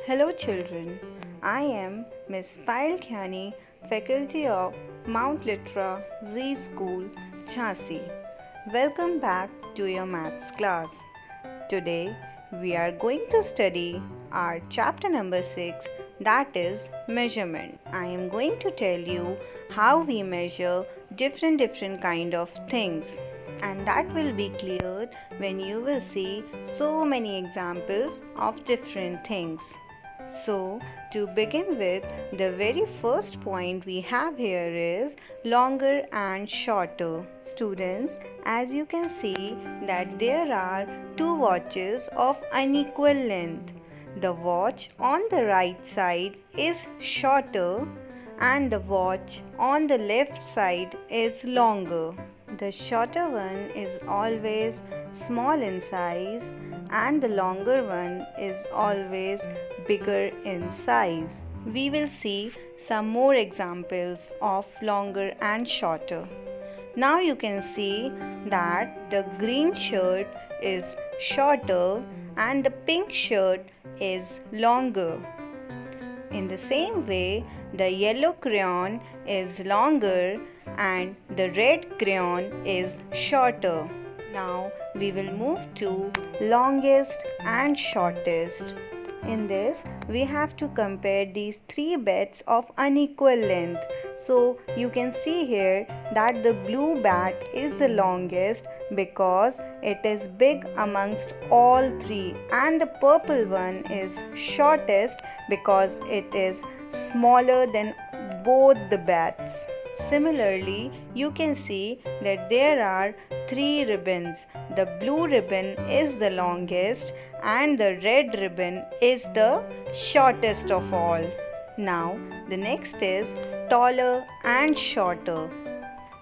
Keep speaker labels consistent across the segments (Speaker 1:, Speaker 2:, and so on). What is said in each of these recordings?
Speaker 1: Hello children, I am Miss Payal Khyani, faculty of Mount Litra Z School, Jhansi. Welcome back to your maths class. Today we are going to study our chapter number 6, that is measurement. I am going to tell you how we measure different kind of things, and that will be clear when you will see so many examples of different things. So, to begin with, the very first point we have here is longer and shorter. Students, as you can see that there are two watches of unequal length. The watch on the right side is shorter and the watch on the left side is longer. The shorter one is always small in size and the longer one is always bigger in size. We will see some more examples of longer and shorter. Now you can see that the green shirt is shorter and the pink shirt is longer. In the same way, the yellow crayon is longer and the red crayon is shorter. Now we will move to longest and shortest. In this, we have to compare these three bats of unequal length. So you can see here that the blue bat is the longest because it is big amongst all three, and the purple one is shortest because it is smaller than both the bats. Similarly, you can see that there are three ribbons. The blue ribbon is the longest and the red ribbon is the shortest of all. Now, the next is taller and shorter.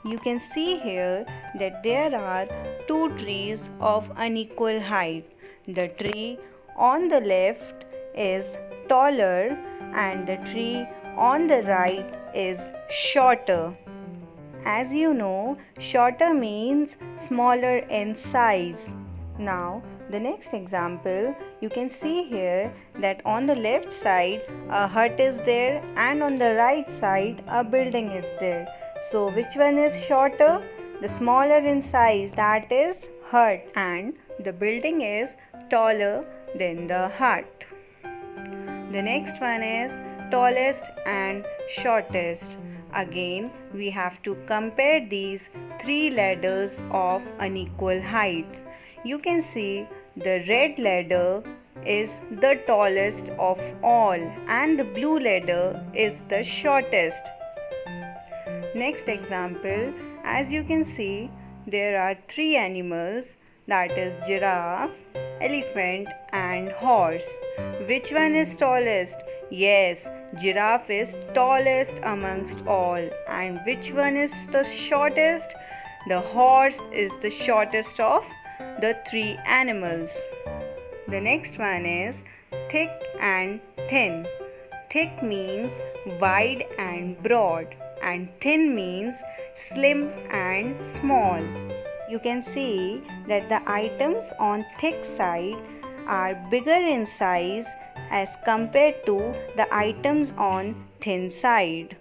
Speaker 1: You can see here that there are two trees of unequal height. The tree on the left is taller and the tree on the right is shorter. As you know, shorter means smaller in size. Now, the next example, you can see here that on the left side a hut is there and on the right side a building is there. So, which one is shorter? The smaller in size, that is hut, and the building is taller than the hut. The next one is tallest and shortest. Again, we have to compare these three ladders of unequal heights. You can see the red ladder is the tallest of all and the blue ladder is the shortest. Next example, as you can see, there are three animals, that is giraffe, elephant and horse. Which one is tallest? Yes, giraffe is tallest amongst all. And which one is the shortest? The horse is the shortest of the three animals. The next one is thick and thin. Thick means wide and broad, and thin means slim and small. You can see that the items on thick side are bigger in size as compared to the items on thin side.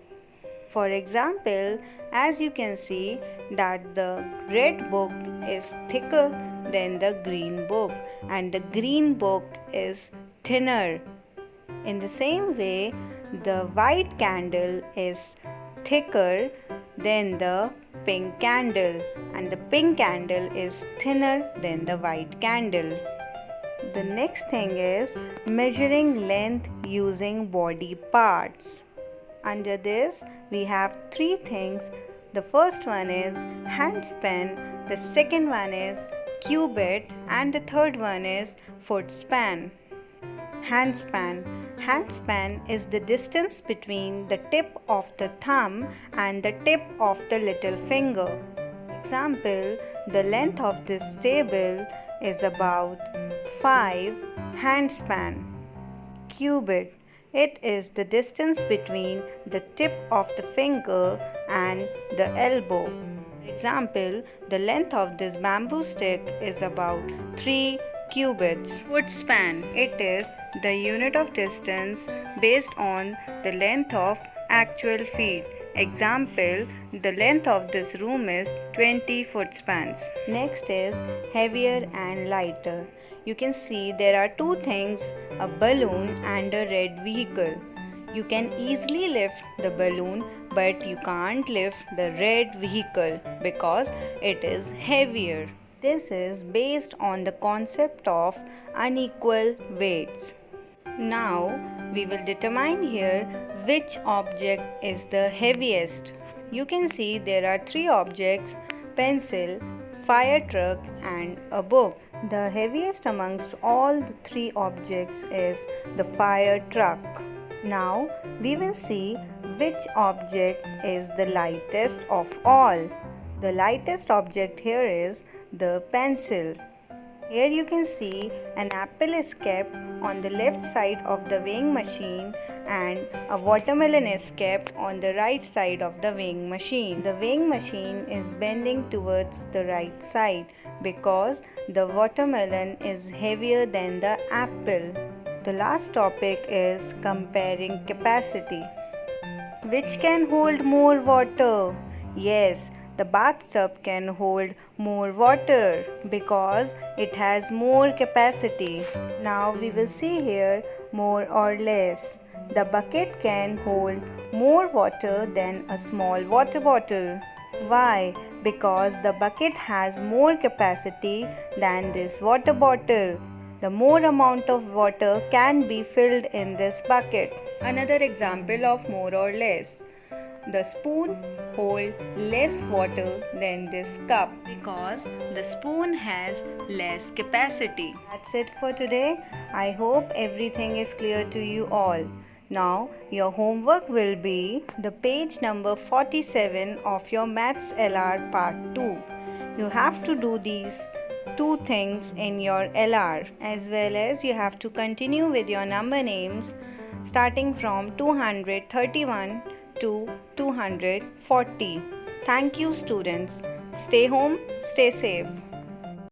Speaker 1: For example, as you can see that the red book is thicker than the green book and the green book is thinner. In the same way, the white candle is thicker than the pink candle and the pink candle is thinner than the white candle. The next thing is measuring length using body parts. Under this, we have three things. The first one is handspan, the second one is cubit, and the third one is footspan. Handspan. Handspan is the distance between the tip of the thumb and the tip of the little finger. Example, the length of this table is about 5 handspan. Cubit. It is the distance between the tip of the finger and the elbow. Example, the length of this bamboo stick is about 3 cubits. Foot span. It is the unit of distance based on the length of actual feet. Example, the length of this room is 20 foot spans. Next is heavier and lighter. You can see there are two things, a balloon and a red vehicle. You can easily lift the balloon, but you can't lift the red vehicle because it is heavier. This is based on the concept of unequal weights. Now we will determine here which object is the heaviest. You can see there are three objects: pencil, fire truck and a book. The heaviest amongst all the three objects is the fire truck. Now we will see which object is the lightest of all. The lightest object here is the pencil. Here you can see an apple is kept on the left side of the weighing machine and a watermelon is kept on the right side of the weighing machine. The weighing machine is bending towards the right side because the watermelon is heavier than the apple. The last topic is comparing capacity. Which can hold more water? Yes, the bathtub can hold more water because it has more capacity. Now we will see here more or less. The bucket can hold more water than a small water bottle. Why? Because the bucket has more capacity than this water bottle. The more amount of water can be filled in this bucket. Another example of more or less. The spoon holds less water than this cup because the spoon has less capacity. That's it for today. I hope everything is clear to you all. Now your homework will be the page number 47 of your Maths LR Part 2. You have to do these two things in your LR, as well as you have to continue with your number names starting from 231 to 240. Thank you, students. Stay home, stay safe.